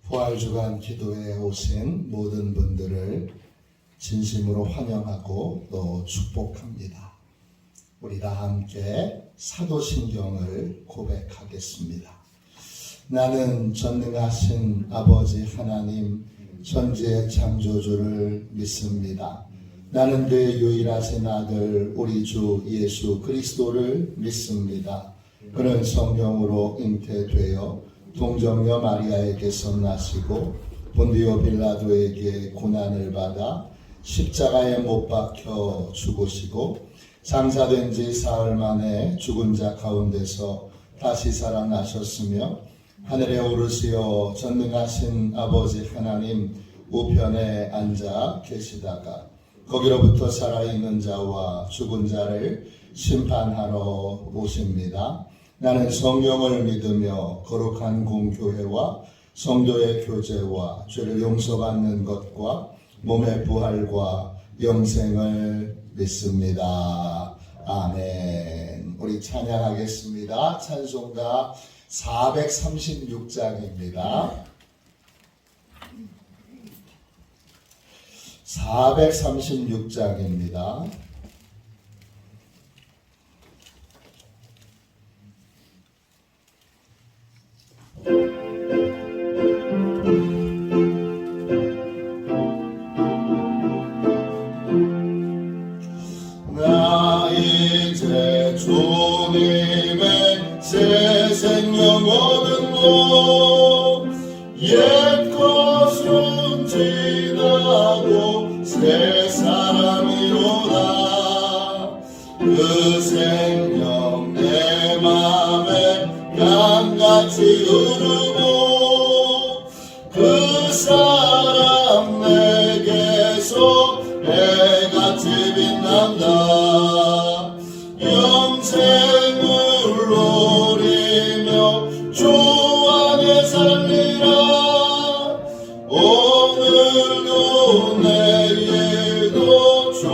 부활주간 기도에 오신 모든 분들을 진심으로 환영하고 또 축복합니다. 우리 다 함께 사도신경을 고백하겠습니다. 나는 전능하신 아버지 하나님 천지의 창조주를 믿습니다. 나는 그의 유일하신 아들 우리 주 예수 그리스도를 믿습니다. 그는 성령으로 잉태되어 동정녀 마리아에게서 나시고 본디오 빌라도에게 고난을 받아 십자가에 못 박혀 죽으시고 장사된 지 사흘 만에 죽은 자 가운데서 다시 살아나셨으며 하늘에 오르시어 전능하신 아버지 하나님 우편에 앉아 계시다가 거기로부터 살아있는 자와 죽은 자를 심판하러 오십니다. 나는 성령을 믿으며 거룩한 공교회와 성도의 교제와 죄를 용서받는 것과 몸의 부활과 영생을 믿습니다. 아멘. 우리 찬양하겠습니다. 찬송가 436장입니다. 436장입니다. 나 이제 주님의 새 생명 얻은 옛 것은 지나고 새 사람이로다. 그 생명 내 맘에 강같이 흐르고 그 사랑 내게서 해같이 빛난다. 영생을 누리며 주 안에 살리라. 오늘도 내일도 주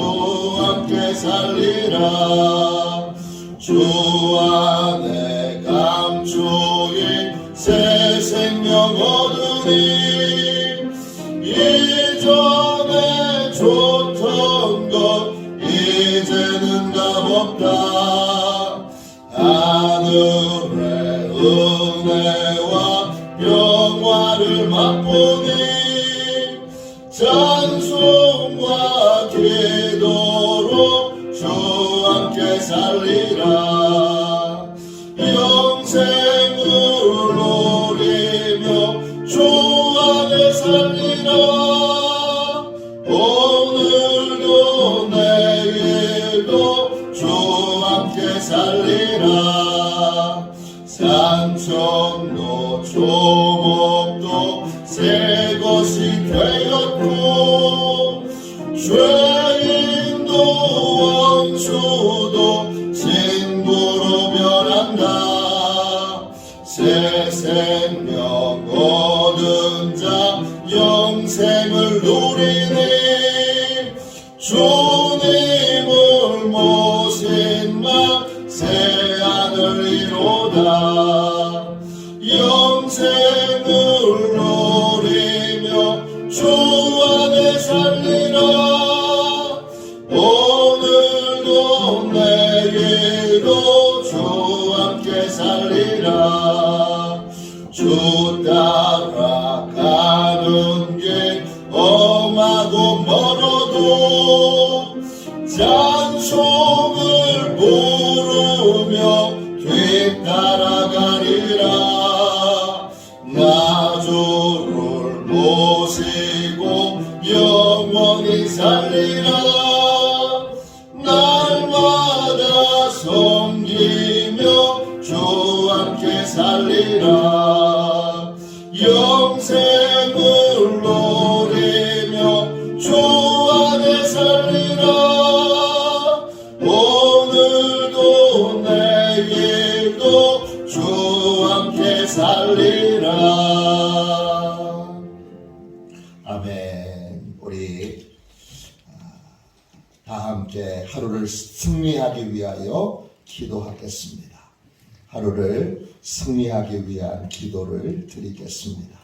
함께 살리라. 주 안에 감추인 새 생명 얻으니 이전에 좋던 것 이제는 값없다. 하늘의 은혜와 영화를 맛보니 찬송과 기도로 주 함께 살리라. 영생을 누리며 주 안에 살리라. 오늘도 내일도 주 함께 살리라. 산천도 조목도 새 것이 되었고 죄인도 원수도 친구로 변한다. 새 생명 얻은 자 영생을 누리니 주님을 모신 마 새 하늘 이로다. 영생을 누리며 주 안에 살리라. 오늘도 내일도 주 함께 살리라. 주 따라가는 길 험하고 멀어도 찬송을 부르며 뒤따라가리라. 나 주를 모시고 영원히 살리라. 날마다 섬기며 주 함께 살리라. 영생을 누리며 주 안에 살리라. 오늘도 내일도 주 함께 살리라. 아멘. 우리 다 함께 하루를 승리하기 위하여 기도하겠습니다. 하루를 승리하기 위한 기도를 드리겠습니다.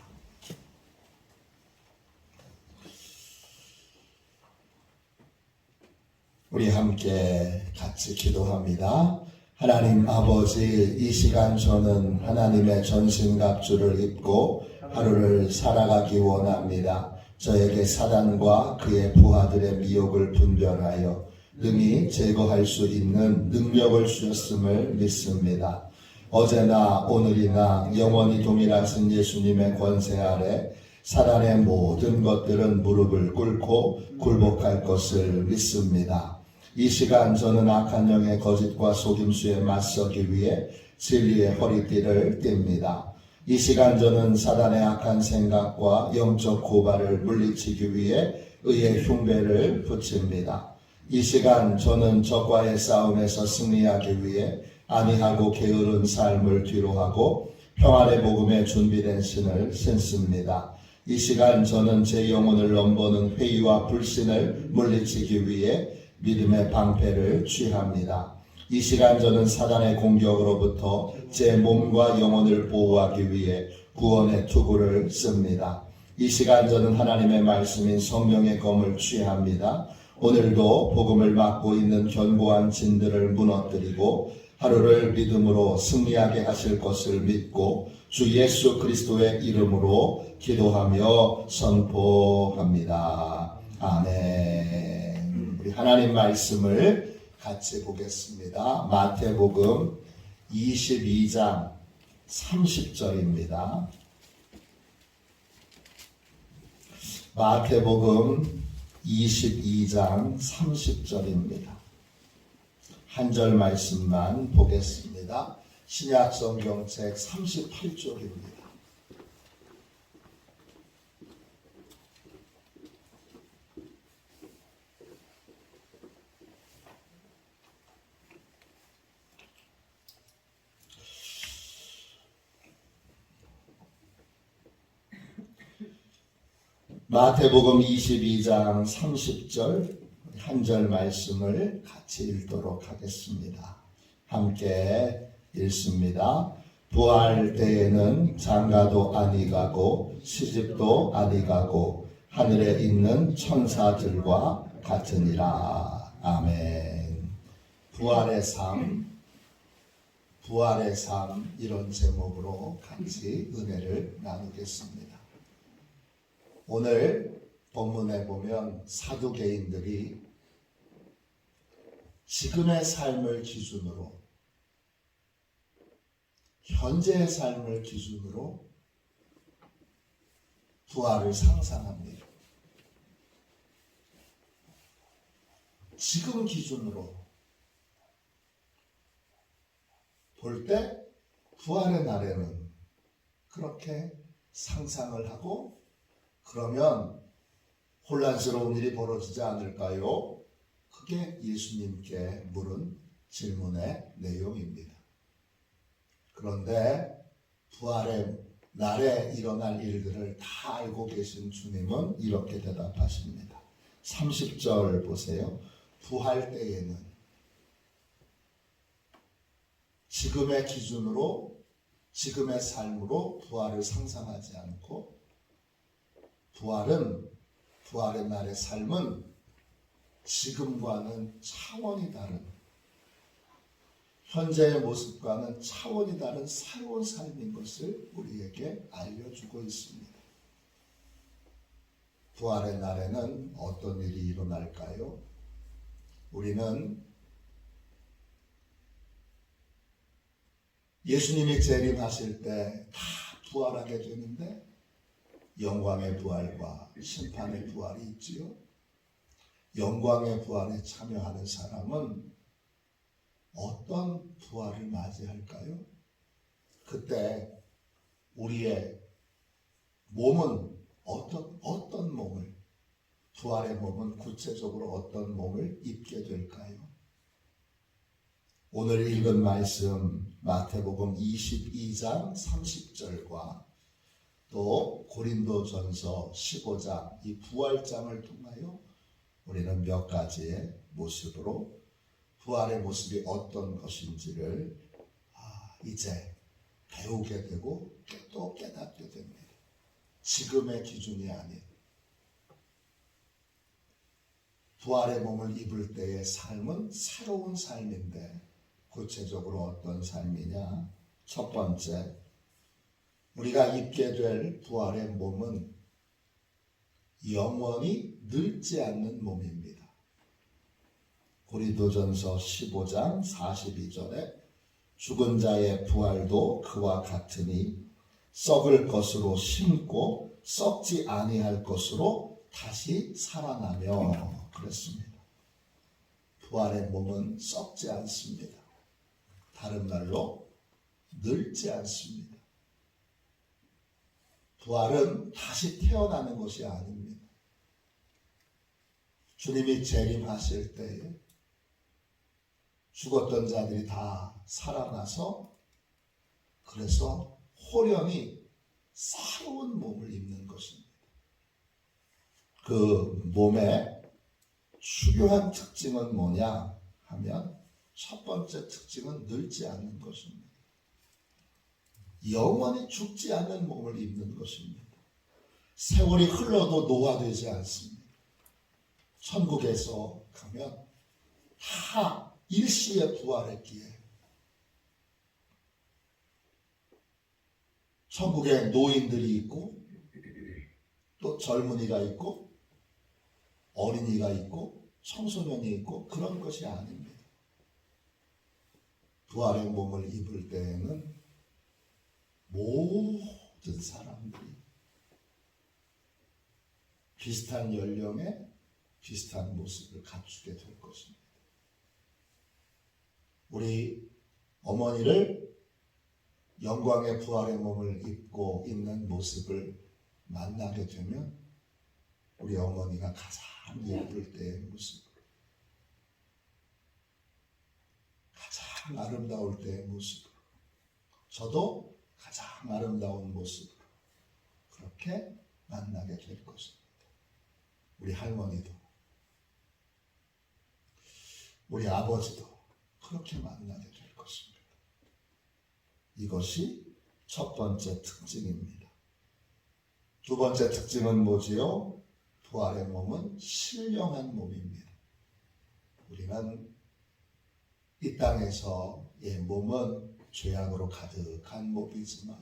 우리 함께 같이 기도합니다. 하나님 아버지, 이 시간 저는 하나님의 전신갑주를 입고 하루를 살아가기 원합니다. 저에게 사단과 그의 부하들의 미혹을 분별하여 능히 제거할 수 있는 능력을 주셨음을 믿습니다. 어제나 오늘이나 영원히 동일하신 예수님의 권세 아래 사단의 모든 것들은 무릎을 꿇고 굴복할 것을 믿습니다. 이 시간 저는 악한 영의 거짓과 속임수에 맞서기 위해 진리의 허리띠를 띱니다. 이 시간 저는 사단의 악한 생각과 영적 고발을 물리치기 위해 의의 흉배를 붙입니다. 이 시간 저는 적과의 싸움에서 승리하기 위해 안이하고 게으른 삶을 뒤로하고 평안의 복음에 준비된 신을 신습니다. 이 시간 저는 제 영혼을 넘보는 회의와 불신을 물리치기 위해 믿음의 방패를 취합니다. 이 시간 저는 사단의 공격으로부터 제 몸과 영혼을 보호하기 위해 구원의 투구를 씁니다. 이 시간 저는 하나님의 말씀인 성령의 검을 취합니다. 오늘도 복음을 맡고 있는 견고한 진들을 무너뜨리고 하루를 믿음으로 승리하게 하실 것을 믿고 주 예수 그리스도의 이름으로 기도하며 선포합니다. 아멘. 우리 하나님 말씀을 같이 보겠습니다. 마태복음 22장 30절입니다. 마태복음 22장 30절입니다. 한 절 말씀만 보겠습니다. 신약성경책 38쪽입니다. 마태복음 22장 30절 한 절 말씀을 같이 읽도록 하겠습니다. 함께 읽습니다. 부활 때에는 장가도 아니 가고 시집도 아니 가고 하늘에 있는 천사들과 같으니라. 아멘. 부활의 삶, 부활의 삶, 이런 제목으로 같이 은혜를 나누겠습니다. 오늘 본문에 보면 사두개인들이 지금의 삶을 기준으로, 현재의 삶을 기준으로 부활을 상상합니다. 지금 기준으로 볼 때 부활의 날에는 그렇게 상상을 하고, 그러면 혼란스러운 일이 벌어지지 않을까요? 그게 예수님께 물은 질문의 내용입니다. 그런데 부활의 날에 일어날 일들을 다 알고 계신 주님은 이렇게 대답하십니다. 30절 보세요. 부활 때에는 지금의 기준으로, 지금의 삶으로 부활을 상상하지 않고, 부활의 날의 삶은 지금과는 차원이 다른, 현재의 모습과는 차원이 다른 새로운 삶인 것을 우리에게 알려주고 있습니다. 부활의 날에는 어떤 일이 일어날까요? 우리는 예수님이 재림하실 때 다 부활하게 되는데, 영광의 부활과 심판의 부활이 있지요. 영광의 부활에 참여하는 사람은 어떤 부활을 맞이할까요? 그때 우리의 몸은 어떤 몸을, 부활의 몸은 구체적으로 어떤 몸을 입게 될까요? 오늘 읽은 말씀 마태복음 22장 30절과 또 고린도전서 15장 이 부활장을 통하여 우리는 몇 가지의 모습으로 부활의 모습이 어떤 것인지를 이제 배우게 되고 또 깨닫게 됩니다. 지금의 기준이 아닌 부활의 몸을 입을 때의 삶은 새로운 삶인데 구체적으로 어떤 삶이냐? 첫 번째, 우리가 입게 될 부활의 몸은 영원히 늙지 않는 몸입니다. 고린도전서 15장 42절에 죽은 자의 부활도 그와 같으니 썩을 것으로 심고 썩지 아니할 것으로 다시 살아나며 그랬습니다. 부활의 몸은 썩지 않습니다. 다른 말로 늙지 않습니다. 부활은 다시 태어나는 것이 아닙니다. 주님이 재림하실 때에 죽었던 자들이 다 살아나서 그래서 호련히 새로운 몸을 입는 것입니다. 그 몸의 중요한 특징은 뭐냐 하면 첫 번째 특징은 늙지 않는 것입니다. 영원히 죽지 않는 몸을 입는 것입니다. 세월이 흘러도 노화되지 않습니다. 천국에서 가면 다 일시에 부활했기에 천국에 노인들이 있고 또 젊은이가 있고 어린이가 있고 청소년이 있고 그런 것이 아닙니다. 부활의 몸을 입을 때에는 모든 사람들이 비슷한 연령에 비슷한 모습을 갖추게 될 것입니다. 우리 어머니를 영광의 부활의 몸을 입고 있는 모습을 만나게 되면 우리 어머니가 가장 예쁠 때의 모습으로 가장 아름다울 때의 모습으로 저도 가장 아름다운 모습으로 그렇게 만나게 될 것입니다. 우리 할머니도 우리 아버지도 그렇게 만나게 될 것입니다. 이것이 첫 번째 특징입니다. 두 번째 특징은 뭐지요? 부활의 몸은 신령한 몸입니다. 우리는 이 땅에서의 몸은 죄악으로 가득한 몸이지만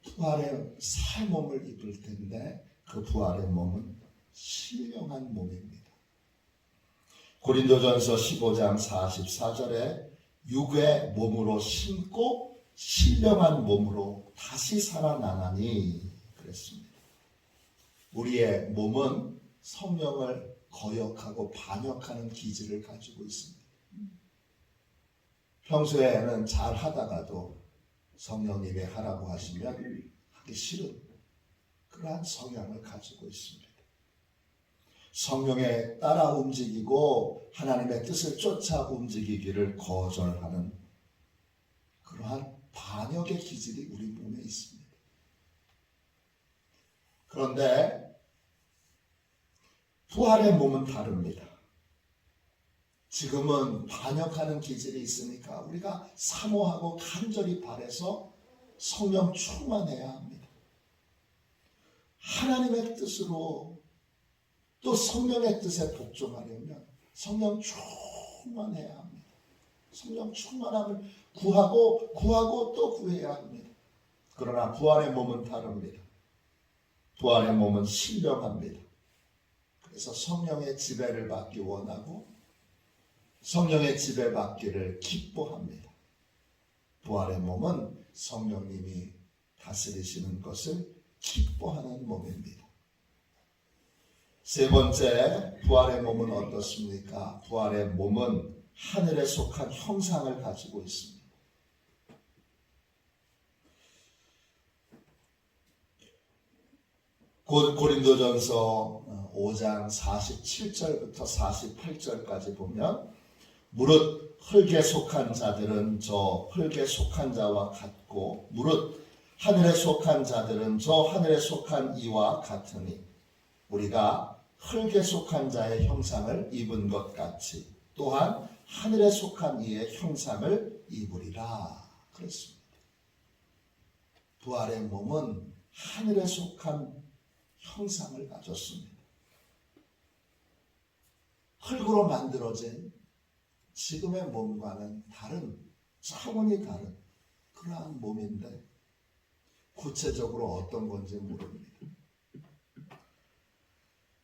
부활의 새 몸을 입을 텐데 그 부활의 몸은 신령한 몸입니다. 고린도전서 15장 44절에 육의 몸으로 신고 신령한 몸으로 다시 살아나나니 그랬습니다. 우리의 몸은 성령을 거역하고 반역하는 기질을 가지고 있습니다. 평소에는 잘 하다가도 성령님이 하라고 하시면 하기 싫은 그러한 성향을 가지고 있습니다. 성령에 따라 움직이고 하나님의 뜻을 쫓아 움직이기를 거절하는 그러한 반역의 기질이 우리 몸에 있습니다. 그런데 부활의 몸은 다릅니다. 지금은 반역하는 기질이 있으니까 우리가 사모하고 간절히 바라서 성령 충만해야 합니다. 하나님의 뜻으로 또 성령의 뜻에 복종하려면 성령 충만해야 합니다. 성령 충만함을 구하고 또 구해야 합니다. 그러나 부활의 몸은 다릅니다. 부활의 몸은 신령합니다. 그래서 성령의 지배를 받기 원하고 성령의 지배받기를 기뻐합니다. 부활의 몸은 성령님이 다스리시는 것을 기뻐하는 몸입니다. 세 번째, 부활의 몸은 어떻습니까? 부활의 몸은 하늘에 속한 형상을 가지고 있습니다. 고린도전서 5장 47절부터 48절까지 보면 무릇 흙에 속한 자들은 저 흙에 속한 자와 같고 무릇 하늘에 속한 자들은 저 하늘에 속한 이와 같으니 우리가 흙에 속한 자의 형상을 입은 것 같이 또한 하늘에 속한 이의 형상을 입으리라 그랬습니다. 부활의 몸은 하늘에 속한 형상을 가졌습니다. 흙으로 만들어진 지금의 몸과는 다른, 차원이 다른 그러한 몸인데 구체적으로 어떤 건지 모릅니다.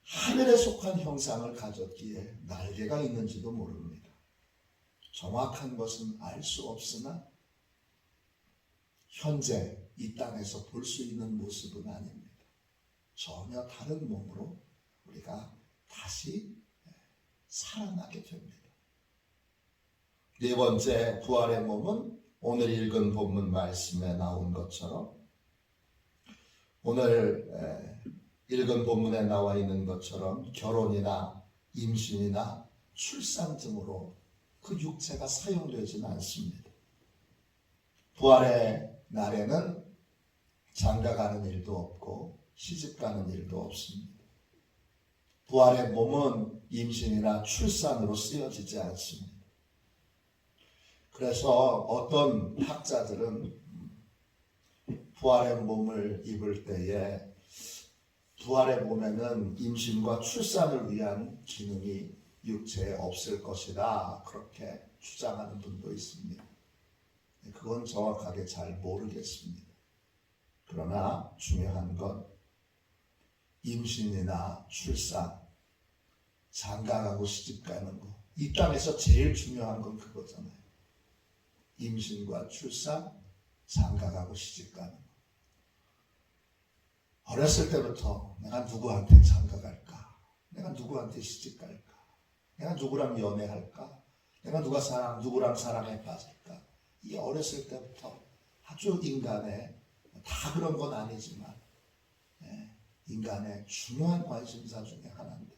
하늘에 속한 형상을 가졌기에 날개가 있는지도 모릅니다. 정확한 것은 알 수 없으나 현재 이 땅에서 볼 수 있는 모습은 아닙니다. 전혀 다른 몸으로 우리가 다시 살아나게 됩니다. 네 번째 부활의 몸은 오늘 읽은 본문 말씀에 나온 것처럼 오늘 읽은 본문에 나와 있는 것처럼 결혼이나 임신이나 출산 등으로 그 육체가 사용되지는 않습니다. 부활의 날에는 장가가는 일도 없고 시집가는 일도 없습니다. 부활의 몸은 임신이나 출산으로 쓰여지지 않습니다. 그래서 어떤 학자들은 부활의 몸을 입을 때에 부활의 몸에는 임신과 출산을 위한 기능이 육체에 없을 것이다. 그렇게 주장하는 분도 있습니다. 그건 정확하게 잘 모르겠습니다. 그러나 중요한 건 임신이나 출산, 장가가고 시집가는 거. 이 땅에서 제일 중요한 건 그거잖아요. 임신과 출산, 장가가고 시집가는 거. 어렸을 때부터 내가 누구한테 장가갈까? 내가 누구한테 시집갈까? 내가 누구랑 연애할까? 내가 누구랑 사랑에 빠질까? 이 어렸을 때부터 아주 인간의, 다 그런 건 아니지만 인간의 중요한 관심사 중에 하나인데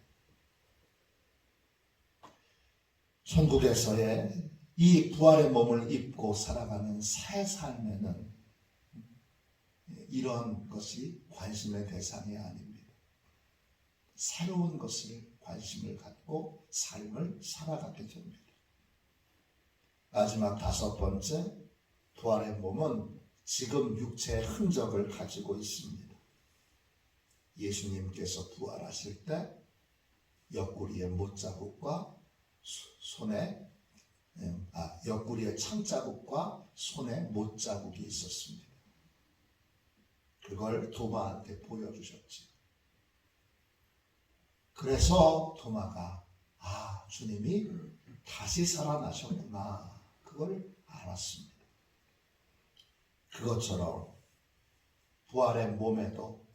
천국에서의 이 부활의 몸을 입고 살아가는 새 삶에는 이런 것이 관심의 대상이 아닙니다. 새로운 것을 관심을 갖고 삶을 살아가게 됩니다. 마지막 다섯 번째, 부활의 몸은 지금 육체의 흔적을 가지고 있습니다. 예수님께서 부활하실 때 옆구리의 못자국과 옆구리의 창자국과 손에 못자국이 있었습니다. 그걸 도마한테 보여주셨지. 그래서 도마가 주님이 다시 살아나셨구나. 그걸 알았습니다. 그것처럼 부활의 몸에도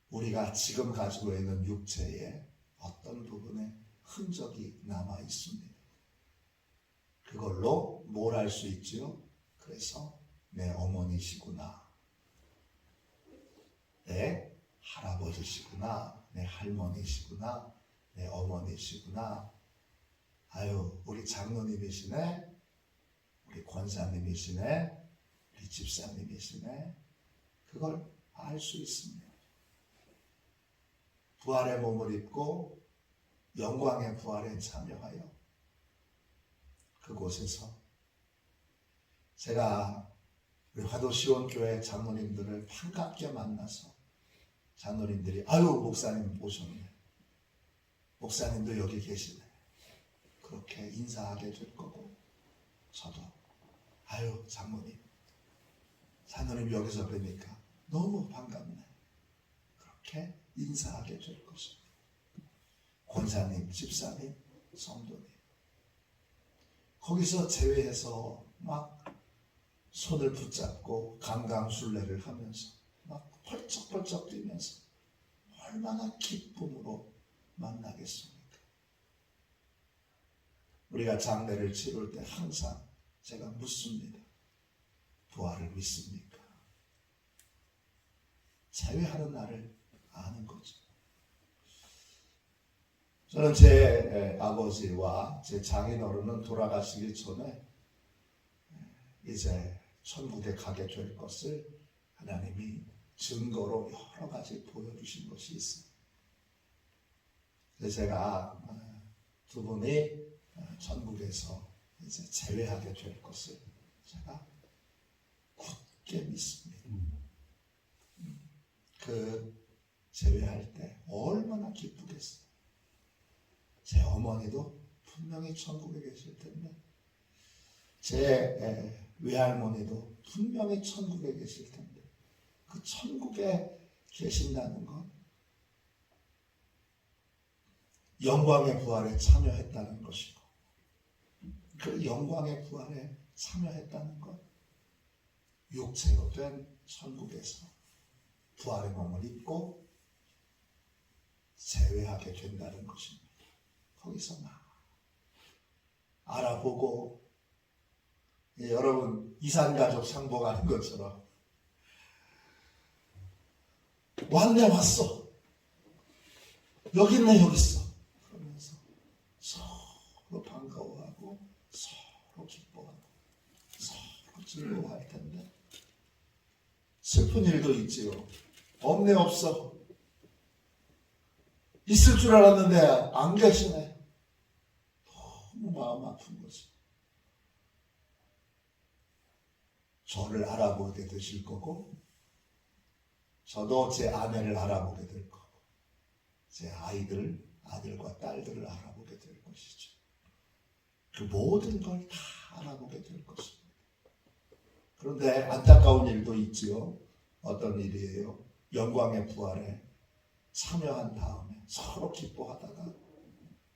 우리가 지금 가지고 있는 육체에 어떤 부분에 흔적이 남아 있습니다. 그걸로 뭘 알 수 있지요? 그래서 내 어머니시구나. 내 할아버지시구나. 내 할머니시구나. 내 어머니시구나. 아유, 우리 장로님이시네. 우리 권사님이시네. 우리 집사님이시네. 그걸 알 수 있습니다. 부활의 몸을 입고 영광의 부활에 참여하여 그곳에서 제가 우리 화도시온교회 장로님들을 반갑게 만나서 장로님들이 목사님 오셨네. 목사님도 여기 계시네. 그렇게 인사하게 될 거고 저도 장로님 여기서 뵈니까 너무 반갑네. 그렇게 인사하게 될 것입니다. 권사님, 집사님, 성도님 거기서 제외해서 막 손을 붙잡고 강강술래를 하면서 막 펄쩍펄쩍 뛰면서 얼마나 기쁨으로 만나겠습니까? 우리가 장례를 치를 때 항상 제가 묻습니다. 부활을 믿습니까? 제외하는 날을 아는 거죠. 저는 제 아버지와 제 장인어른은 돌아가시기 전에 이제 천국에 가게 될 것을 하나님이 증거로 여러 가지 보여주신 것이 있어요. 그래서 제가 두 분이 천국에서 이제 제외하게 될 것을 제가 굳게 믿습니다. 그 제외할 때 얼마나 기쁘겠어요. 제 어머니도 분명히 천국에 계실 텐데, 제 외할머니도 분명히 천국에 계실 텐데, 그 천국에 계신다는 것, 영광의 부활에 참여했다는 것이고, 그 영광의 부활에 참여했다는 것, 육체로 된 천국에서 부활의 몸을 입고 재회하게 된다는 것입니다. 거기서 막 알아보고, 여러분 이산가족 상봉하는 것처럼 왔네, 왔어, 여기 있네, 여기 있어, 그러면서 서로 반가워하고 서로 기뻐하고 서로 즐거워할 텐데, 슬픈 일도 있지요. 없네, 없어. 있을 줄 알았는데 안 계시네. 너무 마음 아픈 거죠. 저를 알아보게 되실 거고, 저도 제 아내를 알아보게 될 거고, 제 아들과 딸들을 알아보게 될 것이죠. 그 모든 걸 다 알아보게 될 것입니다. 그런데 안타까운 일도 있지요. 어떤 일이에요? 영광의 부활에 참여한 다음에 서로 기뻐하다가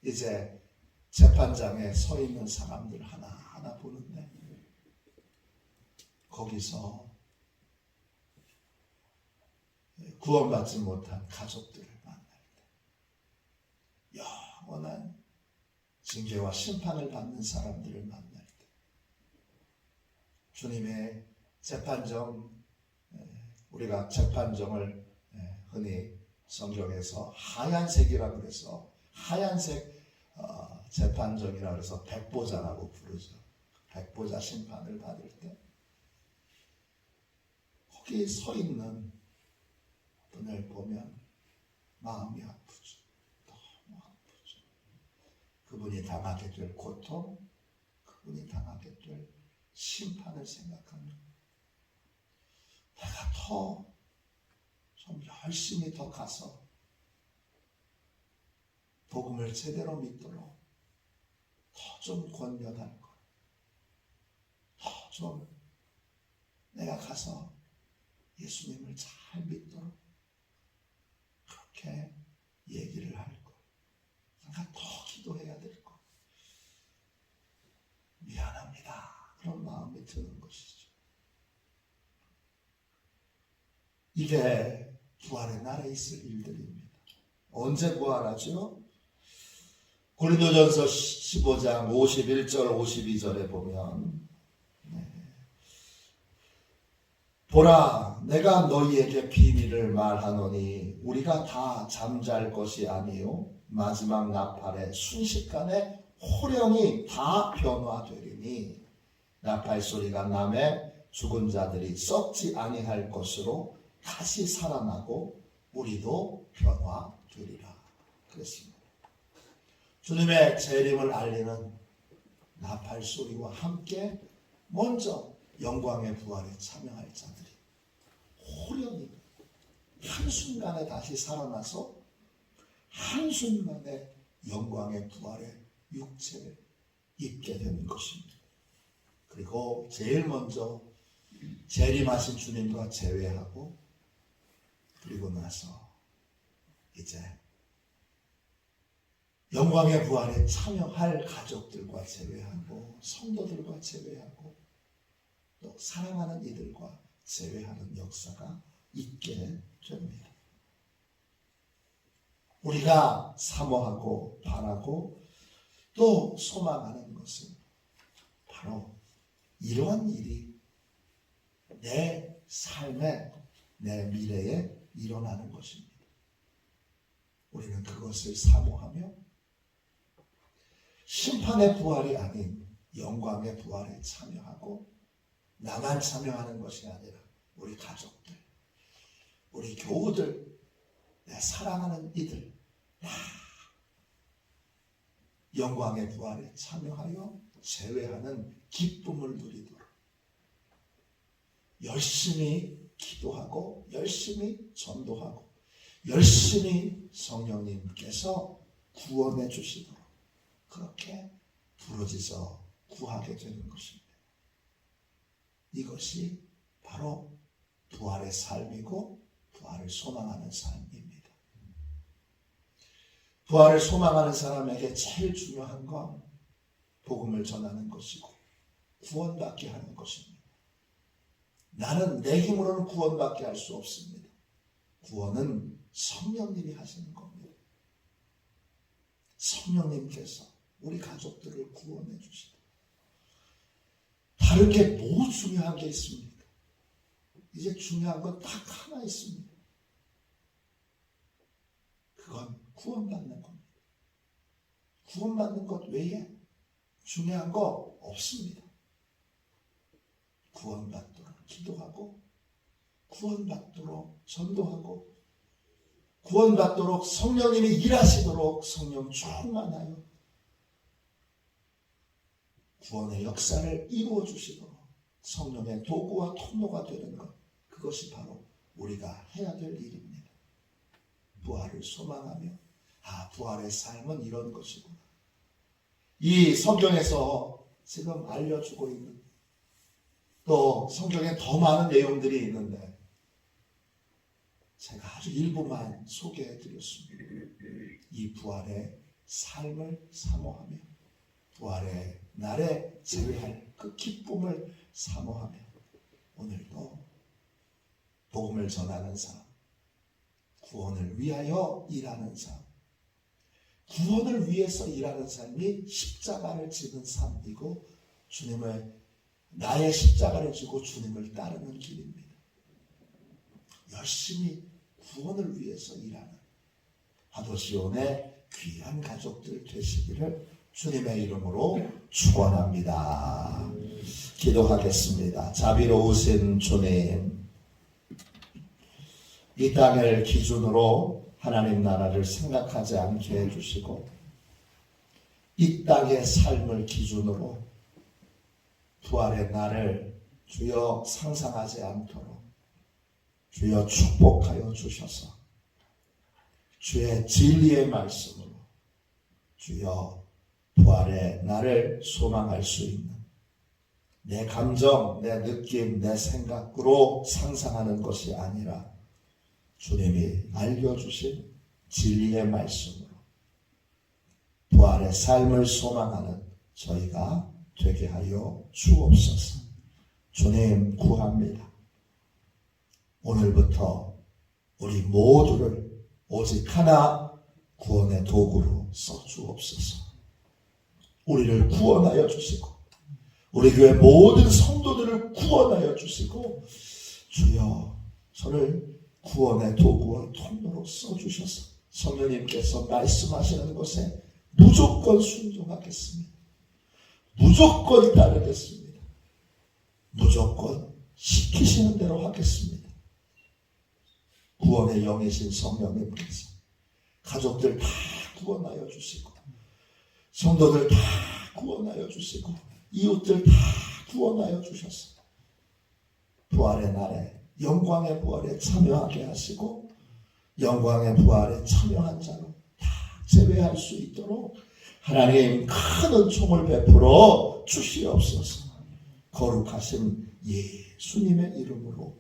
이제 재판장에 서 있는 사람들 하나하나 보는데, 거기서 구원받지 못한 가족들을 만날 때, 영원한 징계와 심판을 받는 사람들을 만날 때, 주님의 재판정, 우리가 재판정을 흔히 성경에서 하얀색이라고 그래서 하얀색 재판정이라고 해서 백보자라고 부르죠. 백보자 심판을 받을 때 거기 서 있는 분을 보면 마음이 아프죠. 너무 아프죠. 그분이 당하게 될 고통, 그분이 당하게 될 심판을 생각하면 내가 더 좀 열심히 더 가서 복음을 제대로 믿도록 더 좀 권면할 것, 더 좀 내가 가서 예수님을 잘 믿도록 그렇게 얘기를 할 것, 내가 더 기도해야 될 것, 미안합니다, 그런 마음이 드는 것이죠. 이게 부활의 날에 있을 일들입니다. 언제 부활하죠? 고린도전서 15장 51절 52절에 보면, 보라, 내가 너희에게 비밀을 말하노니 우리가 다 잠잘 것이 아니요 마지막 나팔에 순식간에 호련히 다 변화되리니, 나팔 소리가 나매 죽은 자들이 썩지 아니할 것으로 다시 살아나고 우리도 변화되리라 그랬습니다. 주님의 재림을 알리는 나팔 소리와 함께 먼저 영광의 부활에 참여할 자들이 호련히 한순간에 다시 살아나서 한순간에 영광의 부활의 육체를 입게 되는 것입니다. 그리고 제일 먼저 재림하신 주님과 재회하고, 그리고 나서 이제 영광의 부활에 참여할 가족들과 재회하고, 성도들과 재회하고, 또 사랑하는 이들과 재회하는 역사가 있게 됩니다. 우리가 사모하고 바라고 또 소망하는 것은 바로 이러한 일이 내 삶에, 내 미래에 일어나는 것입니다. 우리는 그것을 사모하며 심판의 부활이 아닌 영광의 부활에 참여하고, 나만 참여하는 것이 아니라 우리 가족들, 우리 교우들, 내 사랑하는 이들 다 영광의 부활에 참여하여 재회하는 기쁨을 누리도록 열심히 기도하고, 열심히 전도하고, 열심히 성령님께서 구원해 주시도록 그렇게 부르짖어 구하게 되는 것입니다. 이것이 바로 부활의 삶이고 부활을 소망하는 삶입니다. 부활을 소망하는 사람에게 제일 중요한 건 복음을 전하는 것이고 구원받게 하는 것입니다. 나는 내 힘으로는 구원받게 할 수 없습니다. 구원은 성령님이 하시는 겁니다. 성령님께서 우리 가족들을 구원해 주시다. 다른 게 뭐 중요한 게 있습니까? 이제 중요한 건 딱 하나 있습니다. 그건 구원받는 겁니다. 구원받는 것 외에 중요한 거 없습니다. 구원받도록 기도하고 구원받도록 전도하고 구원받도록 성령님이 일하시도록 성령 충만하여 구원의 역사를 이루어 주시도록 성령의 도구와 통로가 되는 것, 그것이 바로 우리가 해야 될 일입니다. 부활을 소망하며 부활의 삶은 이런 것이구나. 이 성경에서 지금 알려주고 있는, 또 성경에 더 많은 내용들이 있는데 제가 아주 일부만 소개해 드렸습니다. 이 부활의 삶을 사모하며 부활의 날에 제외할 그 기쁨을 사모하며 오늘도 복음을 전하는 삶, 구원을 위하여 일하는 삶, 구원을 위해서 일하는 삶이 십자가를 지는 삶이고 나의 십자가를 지고 주님을 따르는 길입니다. 열심히 구원을 위해서 일하는 아도시온의 귀한 가족들 되시기를 주님의 이름으로 축원합니다. 기도하겠습니다. 자비로우신 주님, 이 땅을 기준으로 하나님 나라를 생각하지 않게 해주시고 이 땅의 삶을 기준으로 부활의 날을 주여 상상하지 않도록 주여 축복하여 주셔서 주의 진리의 말씀으로 주여 부활의 날을 소망할 수 있는 내 감정, 내 느낌, 내 생각으로 상상하는 것이 아니라 주님이 알려주신 진리의 말씀으로 부활의 삶을 소망하는 저희가 되게 하여 주옵소서. 주님 구합니다. 오늘부터 우리 모두를 오직 하나 구원의 도구로 써주옵소서. 우리를 구원하여 주시고 우리 교회 모든 성도들을 구원하여 주시고 주여 저를 구원의 도구와 통로로 써주셔서 성령님께서 말씀하시는 것에 무조건 순종하겠습니다. 무조건 따르겠습니다. 무조건 시키시는 대로 하겠습니다. 구원의 영이신 성령님께서 가족들 다 구원하여 주시고 성도들 다 구원하여 주시고 이웃들 다 구원하여 주셔서 부활의 날에 영광의 부활에 참여하게 하시고 영광의 부활에 참여한 자로 다 제외할 수 있도록 하나님 큰 은총을 베풀어 주시옵소서. 거룩하신 예수님의 이름으로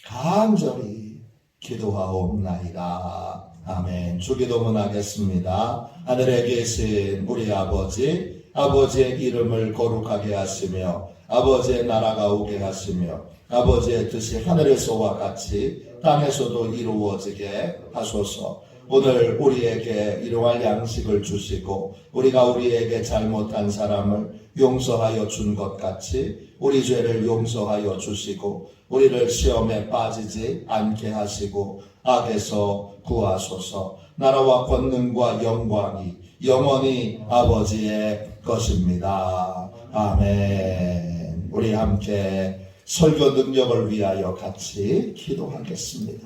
간절히 기도하옵나이다. 아멘. 주기도문 하겠습니다. 하늘에 계신 우리 아버지의 이름을 거룩하게 하시며 아버지의 나라가 오게 하시며 아버지의 뜻이 하늘에서와 같이 땅에서도 이루어지게 하소서. 오늘 우리에게 일용할 양식을 주시고 우리가 우리에게 잘못한 사람을 용서하여 준 것 같이 우리 죄를 용서하여 주시고 우리를 시험에 빠지지 않게 하시고 악에서 구하소서. 나라와 권능과 영광이 영원히 아버지의 것입니다. 아멘. 우리 함께 설교 능력을 위하여 같이 기도하겠습니다.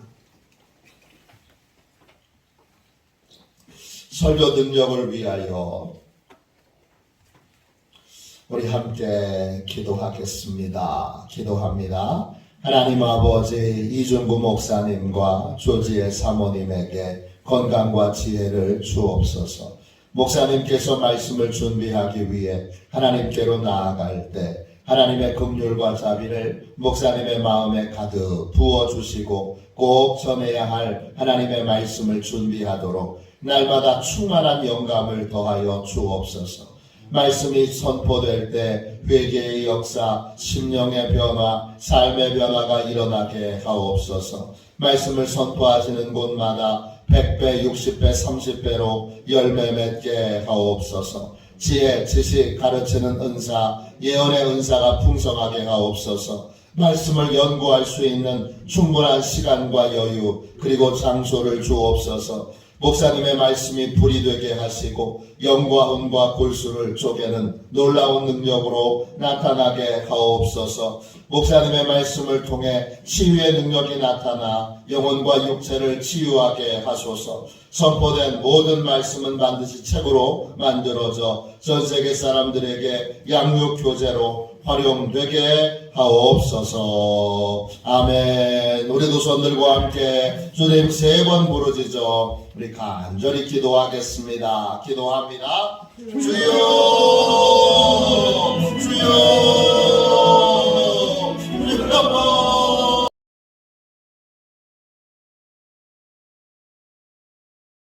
설교 능력을 위하여 우리 함께 기도하겠습니다. 기도합니다. 하나님 아버지 이준구 목사님과 조지의 사모님에게 건강과 지혜를 주옵소서. 목사님께서 말씀을 준비하기 위해 하나님께로 나아갈 때 하나님의 긍휼과 자비를 목사님의 마음에 가득 부어주시고 꼭 전해야 할 하나님의 말씀을 준비하도록 날마다 충만한 영감을 더하여 주옵소서. 말씀이 선포될 때 회개의 역사, 심령의 변화, 삶의 변화가 일어나게 하옵소서. 말씀을 선포하시는 곳마다 100배, 60배, 30배로 열매 맺게 하옵소서. 지혜, 지식, 가르치는 은사, 예언의 은사가 풍성하게 하옵소서. 말씀을 연구할 수 있는 충분한 시간과 여유 그리고 장소를 주옵소서. 목사님의 말씀이 불이 되게 하시고 영과 혼과 골수를 쪼개는 놀라운 능력으로 나타나게 하옵소서. 목사님의 말씀을 통해 치유의 능력이 나타나 영혼과 육체를 치유하게 하소서. 선포된 모든 말씀은 반드시 책으로 만들어져 전 세계 사람들에게 양육 교재로 활용되게 하옵소서. 아멘. 우리도 손들과 함께 주님 3번 부르짖어 우리 간절히 기도하겠습니다. 기도합니다. 주여